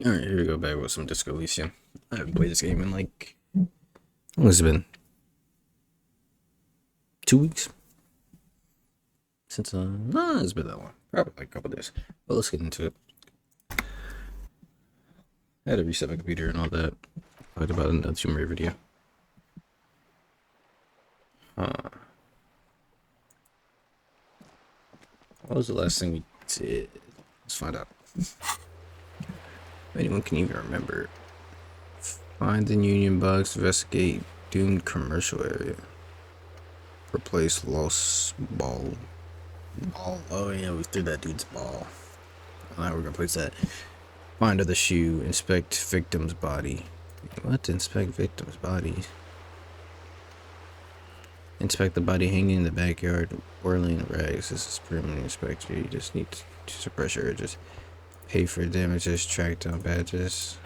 Alright, here we go back with some Disco Elysium. I haven't played this game in like, how long has it been? 2 weeks? Since, no, it's been that long. Probably like a couple days. But let's get into it. I had to reset my computer and all that. Talked about it in the Tomb Raider video. What was the last thing we did? Let's find out. If anyone can even remember. Find the Union box, investigate doomed commercial area. Replace lost ball. Oh yeah, we threw that dude's ball. Now we're gonna place that. Find the shoe. Inspect victim's body. What? Inspect victim's body? Inspect the body hanging in the backyard, whirling rags. This is permanent inspection. You just need to suppress your urges. Pay for damages, track down badges.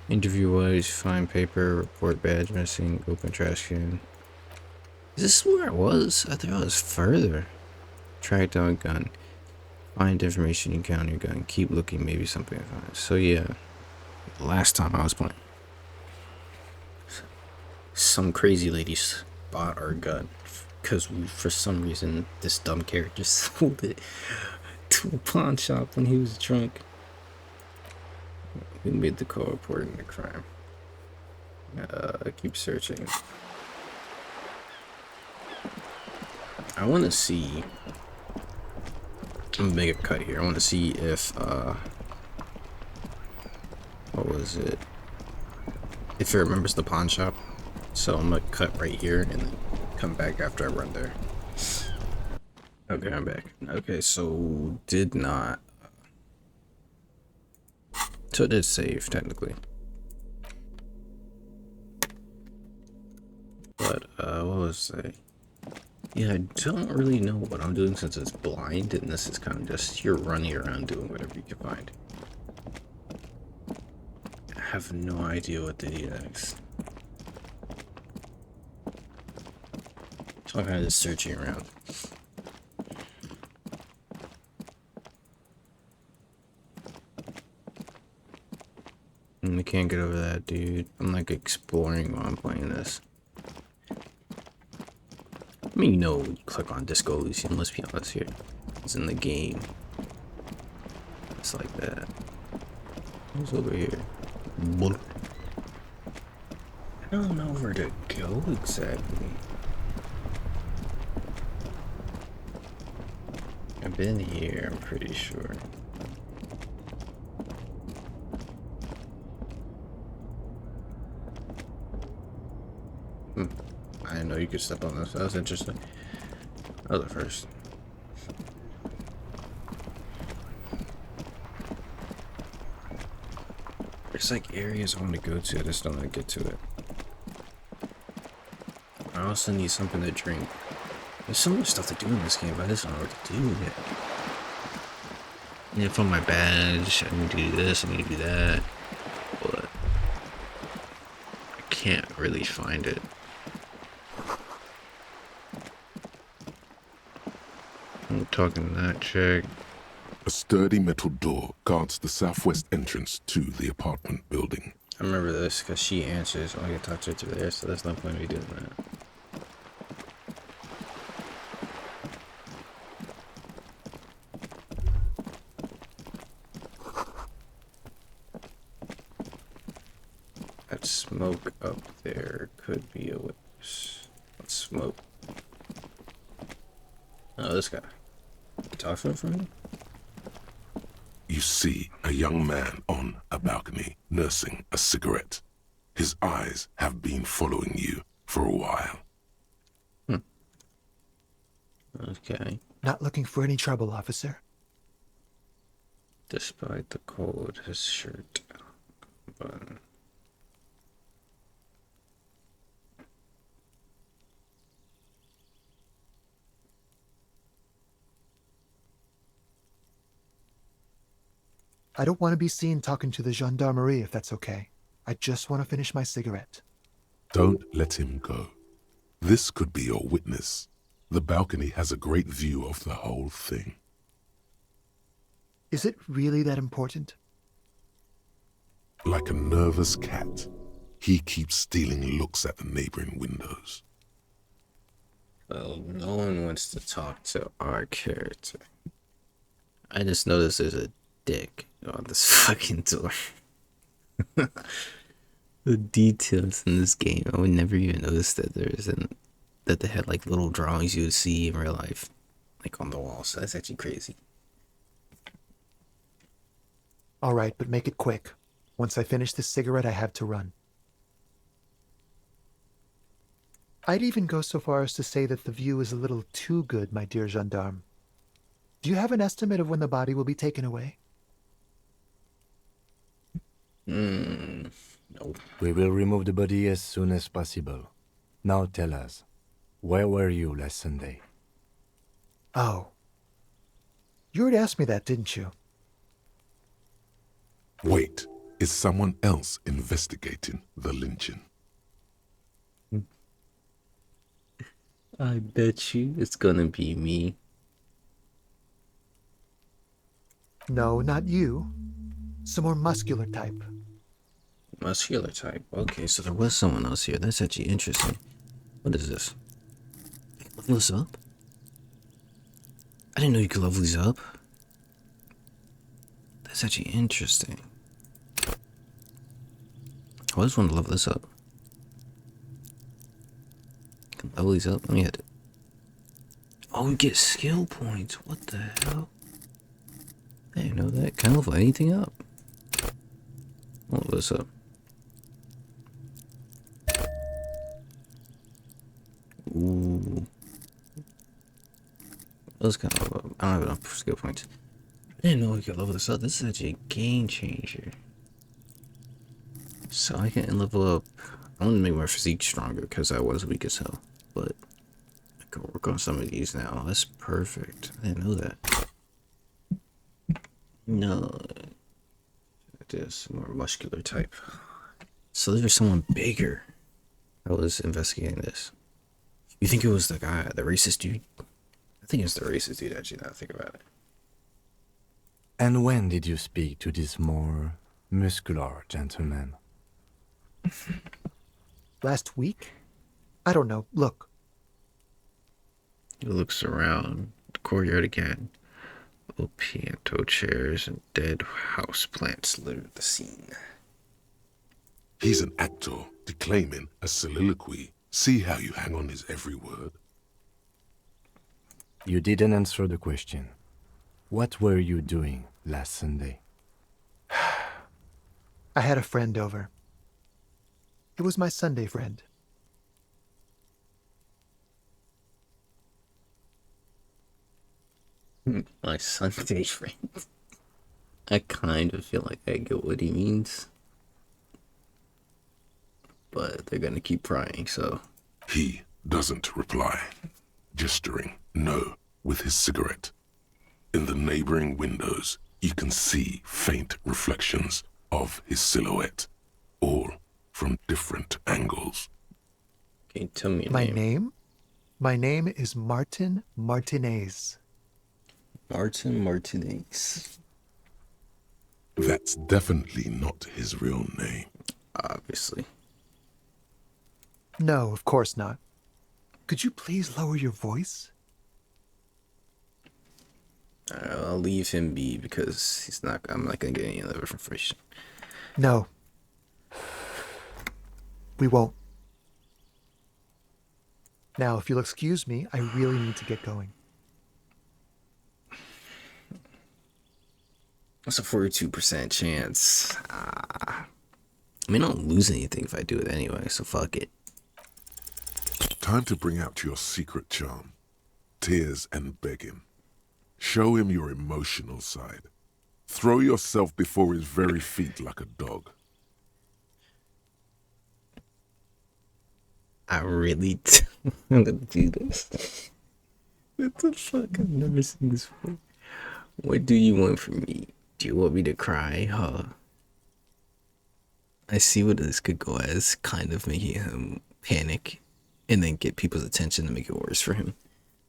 Interview wives, find paper, report badge missing, open trash can. Is this where I was? I thought I was further. Track down gun. Find information you count your gun. Keep looking, maybe something I find. So yeah, last time I was playing, some crazy lady bought our gun because for some reason this dumb character sold it to a pawn shop when he was drunk. Who made the call reporting the crime? Keep searching. I want to see. I'm gonna make a cut here. I want to see if what was it? If it remembers the pawn shop. So I'm gonna cut right here and then come back after I run there. Okay, I'm back. Okay, so did not. So it did save technically. But what was I? Yeah, I don't really know what I'm doing since it's blind, and this is kind of just you're running around doing whatever you can find. I have no idea what to do next. So I'm kind of just searching around. I can't get over that, dude. I'm like exploring while I'm playing this. I mean, you know, when you click on Disco Elysium, let's be honest here. It's in the game. It's like that. What's over here? I don't know where to go exactly. I've been here, I'm pretty sure. I didn't know you could step on this. That was interesting. That was the first. There's like areas I want to go to. I just don't want to get to it. I also need something to drink. There's so much stuff to do in this game, but I just don't know what to do yet. I need to find my badge. I need to do this. I need to do that. But I can't really find it. I'm talking to that chick. A sturdy metal door guards the southwest entrance to the apartment building. I remember this because she answers. I can talk to her through there, so there's no point in me doing that. That smoke up there could be a witness. What smoke? Oh, this guy. Talk to him for me? You see a young man on a balcony nursing a cigarette. His eyes have been following you for a while. Okay. Not looking for any trouble, officer. Despite the cold, his shirt button. I don't want to be seen talking to the gendarmerie if that's okay. I just want to finish my cigarette. Don't let him go. This could be your witness. The balcony has a great view of the whole thing. Is it really that important? like a nervous cat. He keeps stealing looks at the neighboring windows. Well, no one wants to talk to our character. I just noticed there's a dick on this fucking door. The details in this game, I would never even notice that that they had like little drawings you would see in real life, like on the wall. So that's actually crazy. All right, but make it quick. Once I finish this cigarette, I have to run. I'd even go so far as to say that the view is a little too good, my dear gendarme. Do you have an estimate of when the body will be taken away? No. We will remove the body as soon as possible. Now tell us, where were you last Sunday? Oh. You already asked me that, didn't you? Wait, is someone else investigating the lynching? I bet you it's gonna be me. No, not you. Some more muscular type. Muscular type. Okay, so there was someone else here. That's actually interesting. What is this? Level this up? I didn't know you could level these up. That's actually interesting. I just want to level this up. Can level these up? Let me hit it. Oh, we get skill points. What the hell? I didn't know that. Can I level anything up? I'll level this up. Ooh. Let's kind of, I don't have enough skill points. I didn't know we could level this up. This is actually a game changer. So I can level up. I want to make my physique stronger because I was weak as hell. But I can work on some of these now. That's perfect. I didn't know that. No. Just more muscular type. So there's someone bigger. I was investigating this. You think it was the guy, the racist dude? I think it's the racist dude, actually, now I think about it. And when did you speak to this more muscular gentleman? Last week? I don't know. Look. He looks around the courtyard again. Little piano chairs and dead house plants litter the scene. He's an actor declaiming a soliloquy. See how you hang on his every word? You didn't answer the question. What were you doing last Sunday? I had a friend over. It was my Sunday friend. My Sunday friend. I kind of feel like I get what he means. But they're gonna keep prying, so. He doesn't reply, gesturing no with his cigarette. In the neighboring windows, you can see faint reflections of his silhouette, all from different angles. Can you tell me your My name? name? My name is Martin Martinez. Martin Martinez. That's definitely not his real name. Obviously. No, of course not. Could you please lower your voice? I'll leave him be because I'm not gonna get any other information. No. We won't. Now, if you'll excuse me, I really need to get going. That's a 42% chance. I mean, I don't lose anything if I do it anyway, so fuck it. Time to bring out your secret charm. Tears and begging. Show him your emotional side. Throw yourself before his very feet like a dog. I really I'm gonna do this. What the fuck? I've never seen this before. What do you want from me? Do you want me to cry, huh? I see what this could go as, kind of making him panic and then get people's attention to make it worse for him.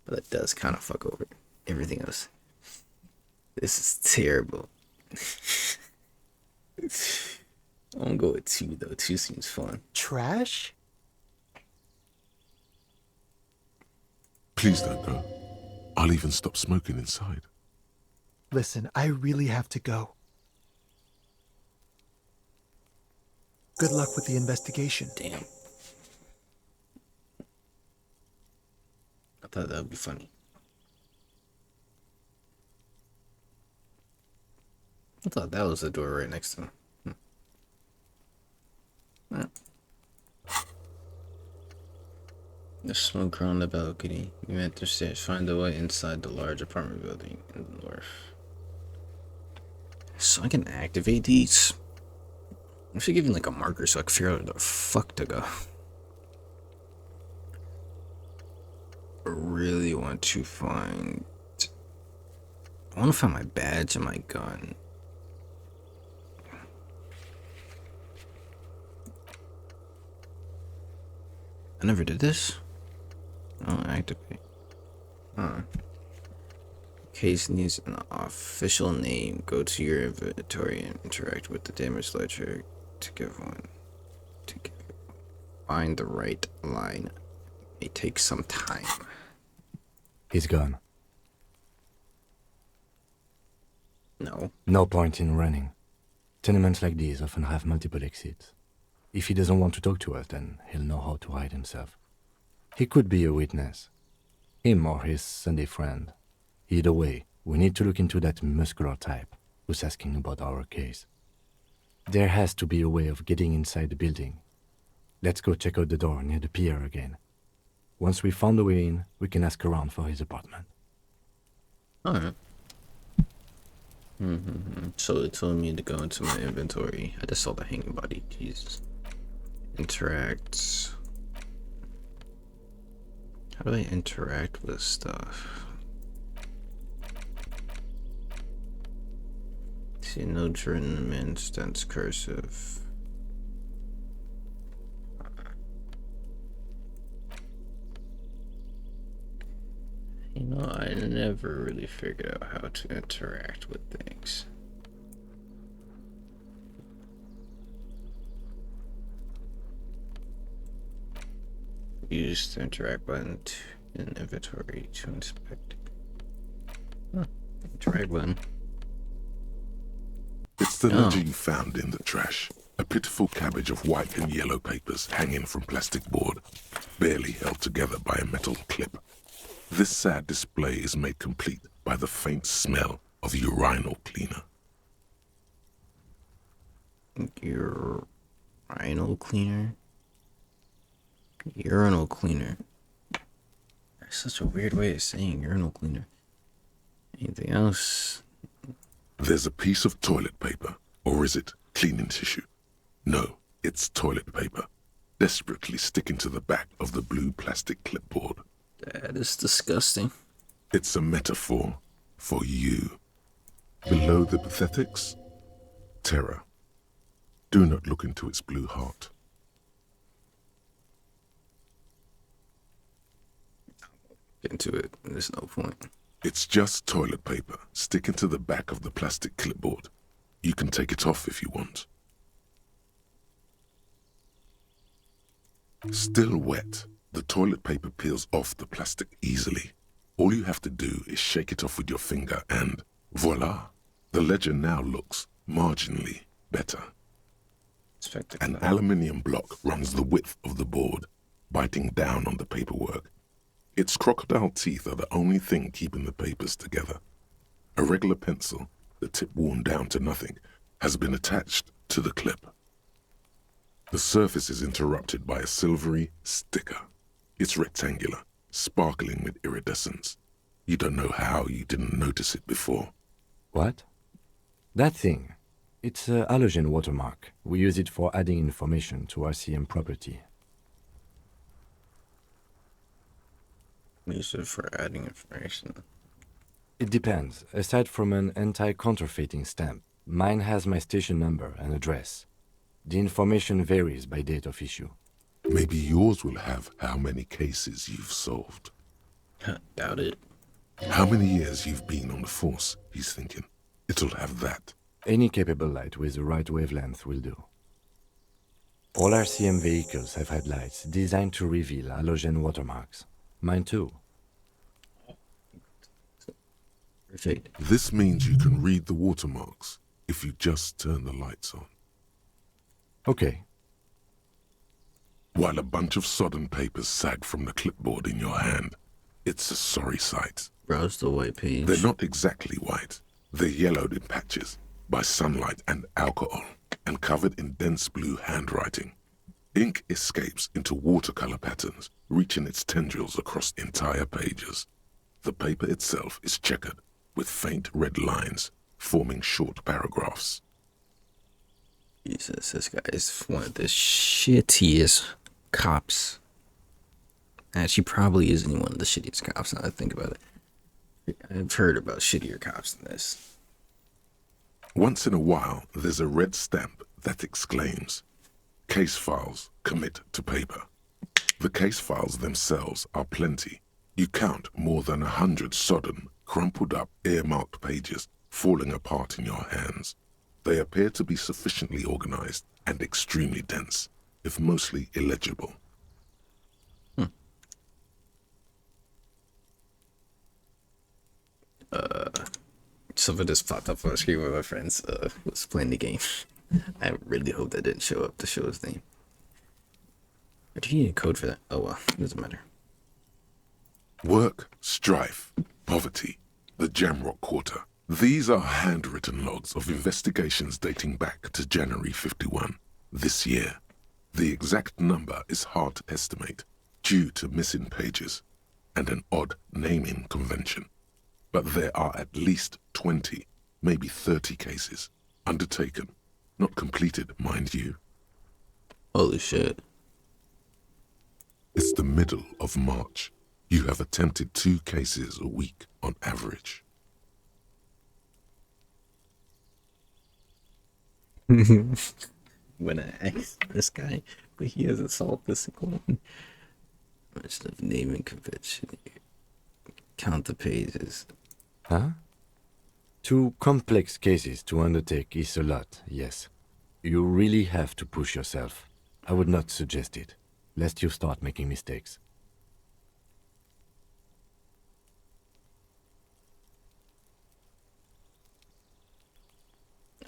But that does kind of fuck over everything else. This is terrible. Oh gonna go with 2 though. 2 seems fun. Trash? Please don't go. I'll even stop smoking inside. Listen, I really have to go. Good luck with the investigation. Damn. I thought that would be funny. I thought that was the door right next to him. Yeah. The smoke around the balcony. You enter the stairs. Find the way inside the large apartment building in the north. So I can activate these? I should give you like a marker so I can figure out where the fuck to go. I really want to find... I want to find my badge and my gun. I never did this. Oh, activate. Case needs an official name. Go to your inventory and interact with the damage ledger to give one. Find the right line. It may take some time. He's gone. No. No point in running. Tenements like these often have multiple exits. If he doesn't want to talk to us, then he'll know how to hide himself. He could be a witness. Him or his Sunday friend. Either way, we need to look into that muscular type who's asking about our case. There has to be a way of getting inside the building. Let's go check out the door near the pier again. Once we found a way in, we can ask around for his apartment. Alright. So it told me to go into my inventory. I just saw the hanging body. Jesus. Interact. How do I interact with stuff? See, no written in stance cursive. You know, I never really figured out how to interact with things. Use the interact button in inventory to inspect. Interact button. It's the ledger you found in the trash. A pitiful cabbage of white and yellow papers hanging from plastic board, barely held together by a metal clip. This sad display is made complete by the faint smell of urinal cleaner. Urinal cleaner? Urinal cleaner. That's such a weird way of saying urinal cleaner. Anything else? There's a piece of toilet paper, or is it cleaning tissue? No, it's toilet paper, desperately sticking to the back of the blue plastic clipboard. That is disgusting. It's a metaphor for you. Below the pathetics, terror. Do not look into its blue heart. Get into it. There's no point. It's just toilet paper sticking to the back of the plastic clipboard. You can take it off if you want. Still wet, the toilet paper peels off the plastic easily. All you have to do is shake it off with your finger and voila! The ledger now looks marginally better. An aluminium block runs the width of the board, biting down on the paperwork. Its crocodile teeth are the only thing keeping the papers together. A regular pencil, the tip worn down to nothing, has been attached to the clip. The surface is interrupted by a silvery sticker. It's rectangular, sparkling with iridescence. You don't know how you didn't notice it before. What? That thing. It's a halogen watermark. We use it for adding information to RCM property. Use it for adding information. It depends. Aside from an anti-counterfeiting stamp, mine has my station number and address. The information varies by date of issue. Maybe yours will have how many cases you've solved. Doubt it. How many years you've been on the force, he's thinking. It'll have that. Any capable light with the right wavelength will do. All RCM vehicles have headlights designed to reveal halogen watermarks. Mine too. Perfect. This means you can read the watermarks if you just turn the lights on. Okay. While a bunch of sodden papers sag from the clipboard in your hand, it's a sorry sight. Browse the white page. They're not exactly white. They're yellowed in patches by sunlight and alcohol, and covered in dense blue handwriting. Ink escapes into watercolor patterns, reaching its tendrils across entire pages. The paper itself is checkered, with faint red lines, forming short paragraphs. Jesus, this guy is one of the shittiest cops. Actually, probably isn't one of the shittiest cops now that I think about it. I've heard about shittier cops than this. Once in a while, there's a red stamp that exclaims, "Case files, commit to paper." The case files themselves are plenty. You count more than 100 sodden, crumpled up, earmarked pages falling apart in your hands. They appear to be sufficiently organized and extremely dense, if mostly illegible. Something just popped up on the screen with my friends was playing the game. I really hope that didn't show up to show his name. Or do you need a code for that? Oh well, it doesn't matter. Work, strife, poverty, the Jamrock Quarter. These are handwritten logs of investigations dating back to January 51, this year. The exact number is hard to estimate due to missing pages and an odd naming convention. But there are at least 20, maybe 30 cases undertaken, not completed, mind you. Holy shit. It's the middle of March. You have attempted 2 cases a week on average. When I asked this guy, but he hasn't solved this one. Much of naming convention. Count the pages. Huh? 2 complex cases to undertake is a lot, yes. You really have to push yourself. I would not suggest it, lest you start making mistakes.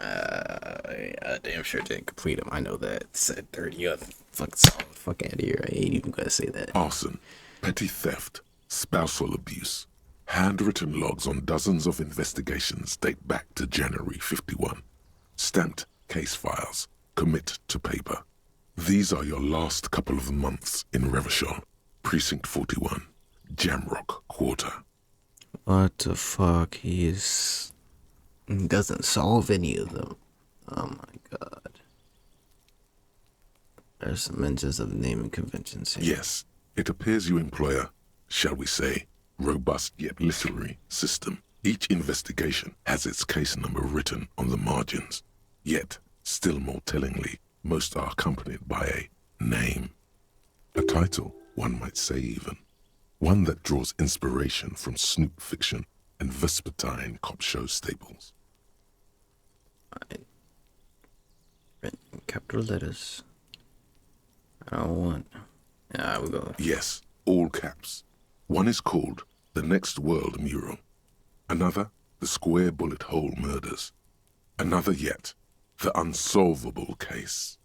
I damn sure didn't complete them. I know that. It said 30. Fuck solid. Fuck out of here. I ain't even gonna say that. Arson, petty theft, spousal abuse. Handwritten logs on dozens of investigations date back to January 51. Stamped case files, commit to paper. These are your last couple of months in Revachol, Precinct 41, Jamrock Quarter. What the fuck? He doesn't solve any of them. Oh my god. There's some mentions of naming conventions here. Yes, it appears you employ a, shall we say, robust yet literary system. Each investigation has its case number written on the margins. Yet, still more tellingly, most are accompanied by a name. A title, one might say even. One that draws inspiration from snoop fiction and vespertine cop show staples. Written in capital letters. I don't want. Yeah, we go. Yes, all caps. One is called The Next World Mural. Another, The Square Bullet Hole Murders. Another yet, The Unsolvable Case.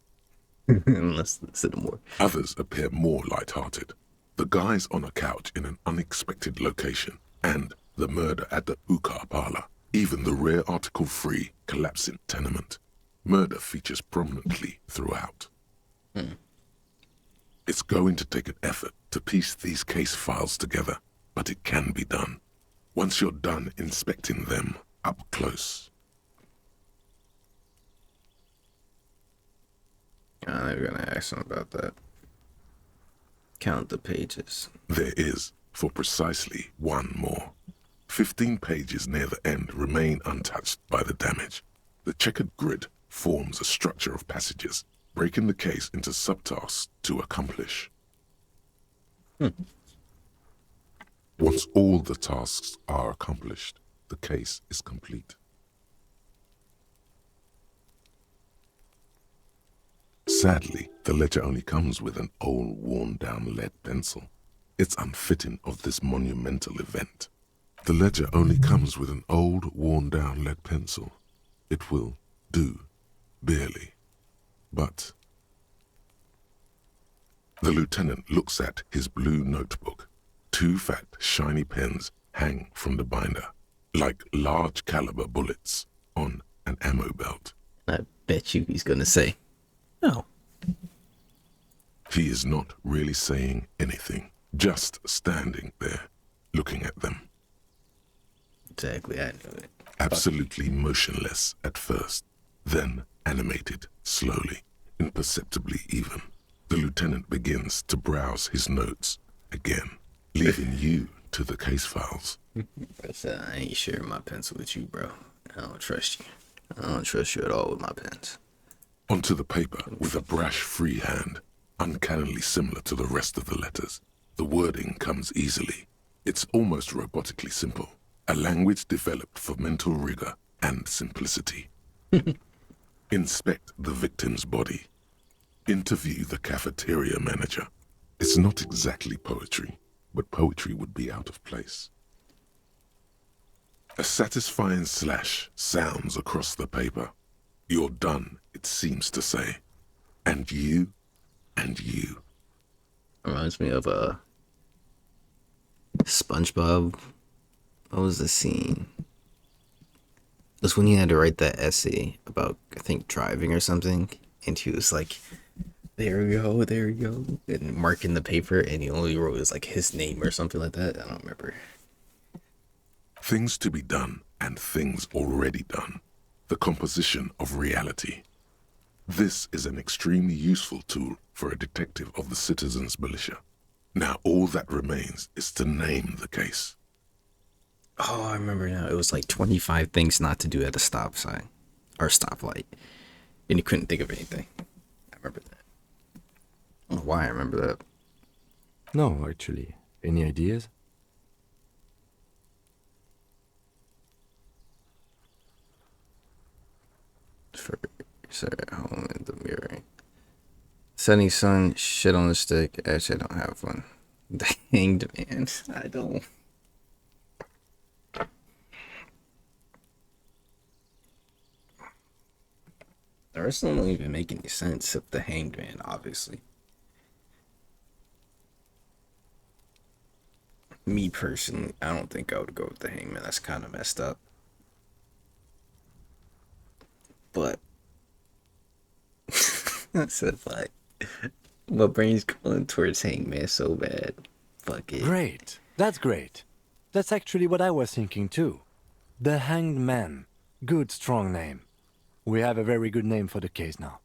Let's listen more. Others appear more light-hearted. The guys on a couch in an unexpected location, and the murder at the Ukar Parlor. Even the rare article-free collapsing tenement. Murder features prominently throughout. It's going to take an effort to piece these case files together, but it can be done. Once you're done inspecting them up close. I'm gonna ask him about that. Count the pages. There is, for precisely one more. 15 pages near the end remain untouched by the damage. The checkered grid forms a structure of passages, breaking the case into subtasks to accomplish. Once all the tasks are accomplished, the case is complete. Sadly, the ledger only comes with an old, worn-down lead pencil. It's unfitting of this monumental event. The ledger only comes with an old, worn-down lead pencil. It will do, barely. But the lieutenant looks at his blue notebook. 2 fat, shiny pens hang from the binder, like large caliber bullets on an ammo belt. I bet you he's gonna say, no. He is not really saying anything, just standing there, looking at them. Exactly, I knew it. Absolutely motionless at first, then animated slowly, imperceptibly even. The lieutenant begins to browse his notes again, leaving you to the case files. I ain't sharing my pencil with you, bro. I don't trust you. I don't trust you at all with my pens. Onto the paper with a brash free hand, uncannily similar to the rest of the letters. The wording comes easily. It's almost robotically simple. A language developed for mental rigor and simplicity. Inspect the victim's body. Interview the cafeteria manager. It's not exactly poetry, but poetry would be out of place. A satisfying slash sounds across the paper. You're done, it seems to say. And you, and you. Reminds me of SpongeBob. What was the scene? It was when he had to write that essay about, I think, driving or something. And he was like, there we go, and marking the paper, and he only wrote his, like, his name or something like that. I don't remember. Things to be done and things already done. The composition of reality. This is an extremely useful tool for a detective of the citizens' militia. Now all that remains is to name the case. Oh, I remember now. It was like 25 things not to do at a stop sign or stoplight, and he couldn't think of anything. I remember that. I don't know why I remember that. No, actually. Any ideas? For at home in the mirror. Sunny sun, shit on the stick. Actually, I don't have one. The hanged man. I don't. The rest of them don't even make any sense except the hanged man, obviously. Me personally, I don't think I would go with the hangman. That's kind of messed up. But I said, "But my brain's going towards hangman so bad. Fuck it." Great. That's great. That's actually what I was thinking too. The Hanged Man. Good, strong name. We have a very good name for the case now.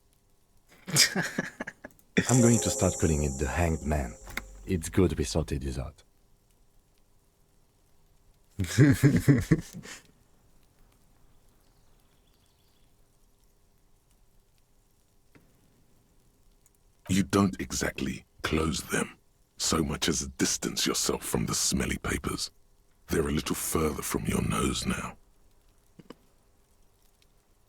I'm going to start calling it the Hanged Man. It's good we sorted this out. You don't exactly close them, so much as distance yourself from the smelly papers. They're a little further from your nose now.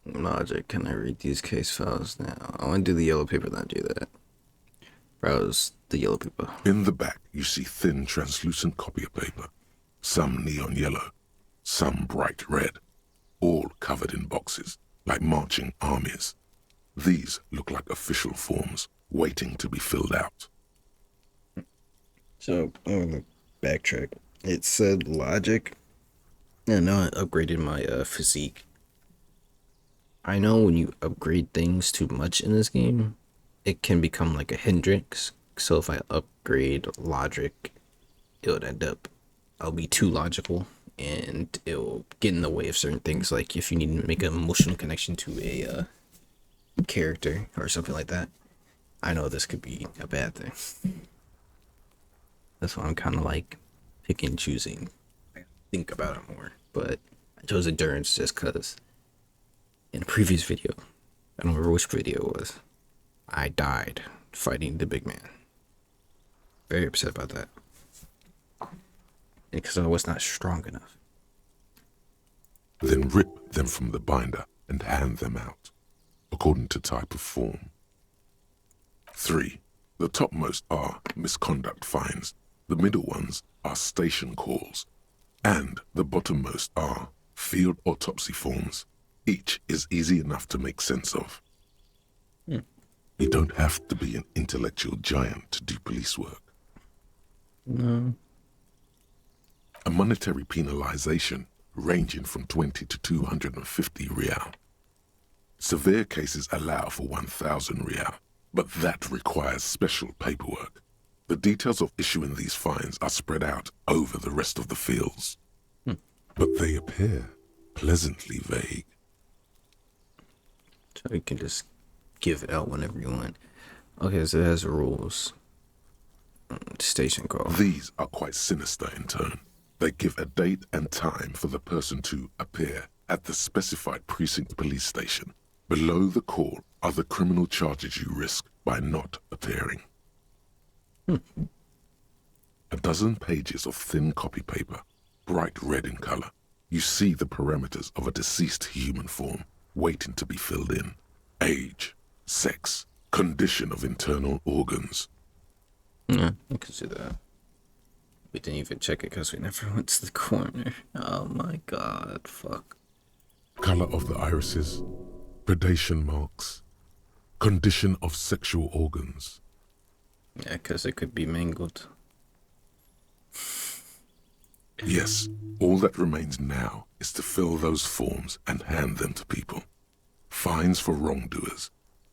Logic, can I read these case files now? I want to do the yellow paper, then do that. Browse the yellow paper. In the back, you see thin, translucent copier paper. Some neon yellow, some bright red, all covered in boxes, like marching armies. These look like official forms, waiting to be filled out. So, I'm gonna backtrack. It said logic, and now I upgraded my physique. I know when you upgrade things too much in this game, it can become like a hindrance. So if I upgrade logic, it would end up, I'll be too logical, and it'll get in the way of certain things. Like if you need to make an emotional connection to a character or something like that, I know this could be a bad thing. That's why I'm kind of like picking and choosing. I think about it more, but I chose endurance just because in a previous video, I don't remember which video it was, I died fighting the big man. Very upset about that. Because I was not strong enough. Then rip them from the binder and hand them out, according to type of form. 3. The topmost are misconduct fines, the middle ones are station calls, and the bottommost are field autopsy forms. Each is easy enough to make sense of. You don't have to be an intellectual giant to do police work. No. A monetary penalization ranging from 20 to 250 real. Severe cases allow for 1,000 real, but that requires special paperwork. The details of issuing these fines are spread out over the rest of the fields, but they appear pleasantly vague. So you can just give it out whenever you want. Okay, so it has rules. Station call. These are quite sinister in tone. They give a date and time for the person to appear at the specified precinct police station. Below the call are the criminal charges you risk by not appearing. A dozen pages of thin copy paper, bright red in color. You see the parameters of a deceased human form waiting to be filled in. Age, sex, condition of internal organs. Yeah, I can see that. We didn't even check it because we never went to the corner. Oh my god, fuck. Color of the irises, predation marks, condition of sexual organs. Yeah, because it could be mangled. Yes, all that remains now is to fill those forms and hand them to people. Fines for wrongdoers,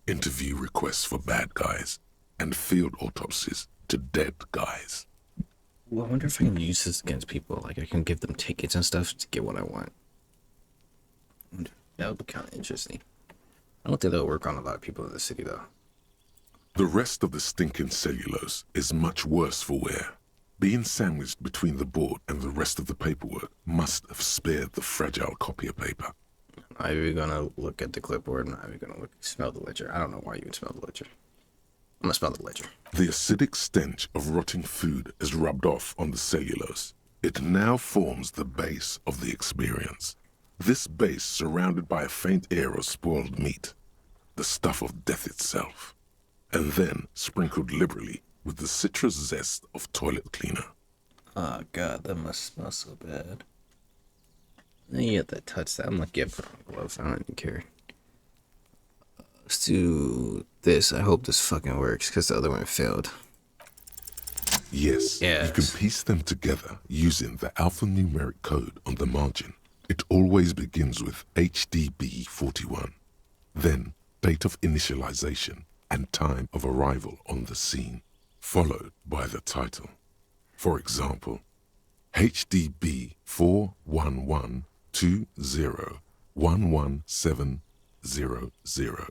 interview requests for bad guys, and field autopsies to dead guys. Well, I wonder if I can use this against people. Like, I can give them tickets and stuff to get what I want. That would be kind of interesting. I don't think that'll work on a lot of people in the city, though. The rest of the stinking cellulose is much worse for wear. Being sandwiched between the board and the rest of the paperwork must have spared the fragile copier paper. I'm not even gonna look at the clipboard. I'm not even gonna smell the ledger. I don't know why you would smell the ledger. I'm gonna smell the ledger. The acidic stench of rotting food is rubbed off on the cellulose. It now forms the base of the experience. This base surrounded by a faint air of spoiled meat, the stuff of death itself, and then sprinkled liberally with the citrus zest of toilet cleaner. Oh god, that must smell so bad. And you have to touch that. I'm like, yeah, put on gloves. I don't even care. Let's do this. I hope this fucking works because the other one failed. Yes, Yes. you can piece them together using the alphanumeric code on the margin. It always begins with HDB 41, then date of initialization and time of arrival on the scene, followed by the title. For example, HDB 41120111700,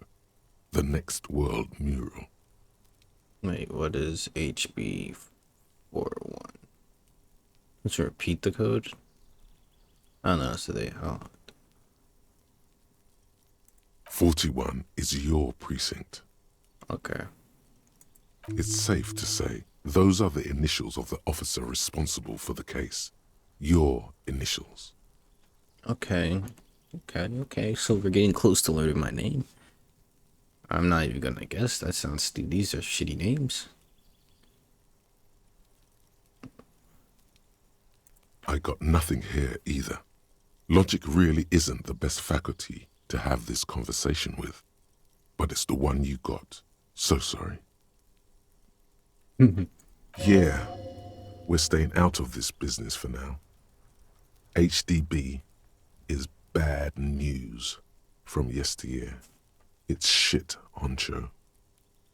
the next world mural. Wait, what is HB41? Let's repeat the code. Oh no, so they 41 is your precinct. okay. It's safe to say those are the initials of the officer responsible for the case. Your initials. Okay. So we're getting close to learning my name. I'm not even gonna guess. That sounds stupid. These are shitty names. I got nothing here either. Logic really isn't the best faculty to have this conversation with, but it's the one you got. So sorry. Yeah, we're staying out of this business for now. HDB is bad news from yesteryear. It's shit, honcho.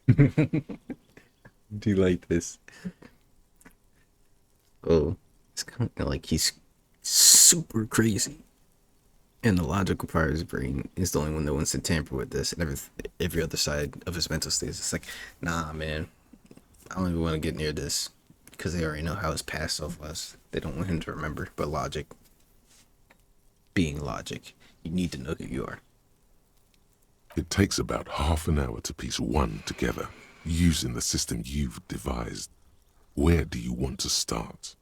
Do you like this? Oh, it's kind of like he's super crazy. And the logical part of his brain is the only one that wants to tamper with this, and every other side of his mental state is just like, nah, man, I don't even want to get near this because they already know how his past self was. They don't want him to remember. But logic, being logic, you need to know who you are. It takes about half an hour to piece one together, using the system you've devised. Where do you want to start?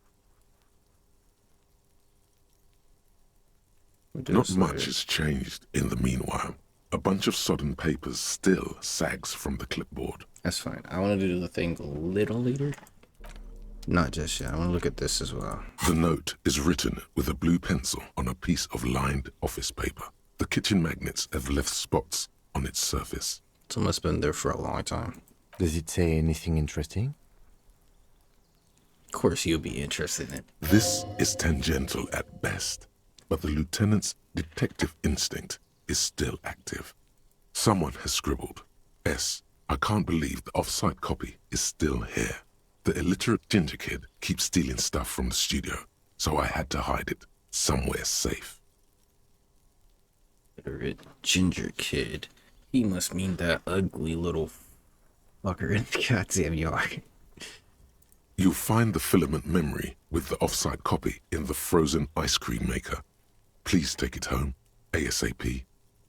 Not much has changed in the meanwhile. A bunch of sodden papers still sags from the clipboard. That's fine. I wanted to do the thing a little later. Not just yet. I want to look at this as well. The note is written with a blue pencil on a piece of lined office paper. The kitchen magnets have left spots on its surface. So it must have been there for a long time. Does it say anything interesting? Of course you'll be interested in it. This is tangential at best, but the lieutenant's detective instinct is still active. Someone has scribbled, S. I can't believe the off-site copy is still here. The illiterate ginger kid keeps stealing stuff from the studio, so I had to hide it somewhere safe. Illiterate ginger kid. He must mean that ugly little fucker in the goddamn yard. You'll find the filament memory with the off-site copy in the frozen ice cream maker. Please take it home, ASAP.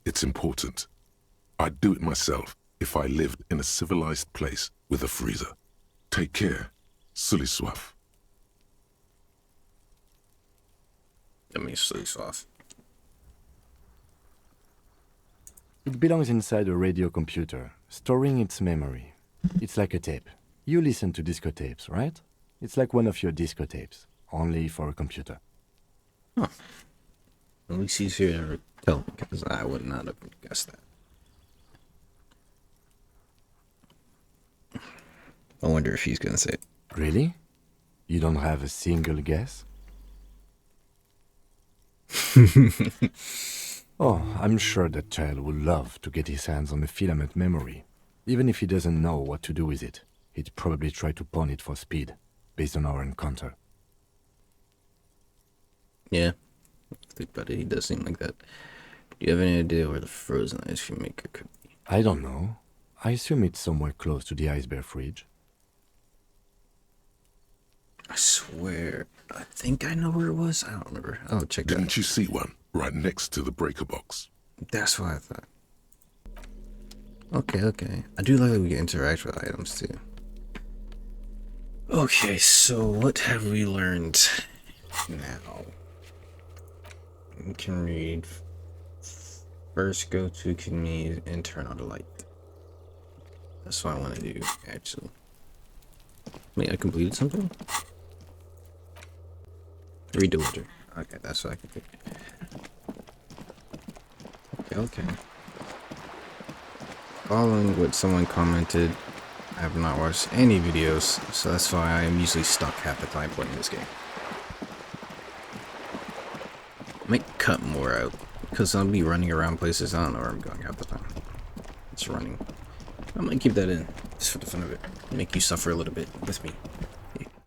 It's important. I'd do it myself if I lived in a civilized place with a freezer. Take care, Sully Swaff. Let me sleep off. It belongs inside a radio computer, storing its memory. It's like a tape. You listen to disco tapes, right? It's like one of your disco tapes, only for a computer. Huh. At least he's here to tell me, because I would not have guessed that. I wonder if he's gonna say it. Really? You don't have a single guess? Oh, I'm sure that child would love to get his hands on a filament memory. Even if he doesn't know what to do with it, he'd probably try to pawn it for speed, based on our encounter. Yeah. Think about it, he does seem like that. Do you have any idea where the frozen ice cream maker could be? I don't know. I assume it's somewhere close to the ice bear fridge. I swear, I think I know where it was. I don't remember. Oh, check that out. Didn't you see one right next to the breaker box? That's what I thought. Okay. I do like that we can interact with items too. Okay, so what have we learned now? We can read. First, go to community and turn on the light. That's what I want to do, actually. Wait, I completed something? Read the order. Okay, that's what I can do. Okay. Following what someone commented, I have not watched any videos, so that's why I am usually stuck half the time playing this game. I might cut more out, because I'll be running around places I don't know where I'm going half the time. It's running. I might keep that in, just for the fun of it. Make you suffer a little bit with me.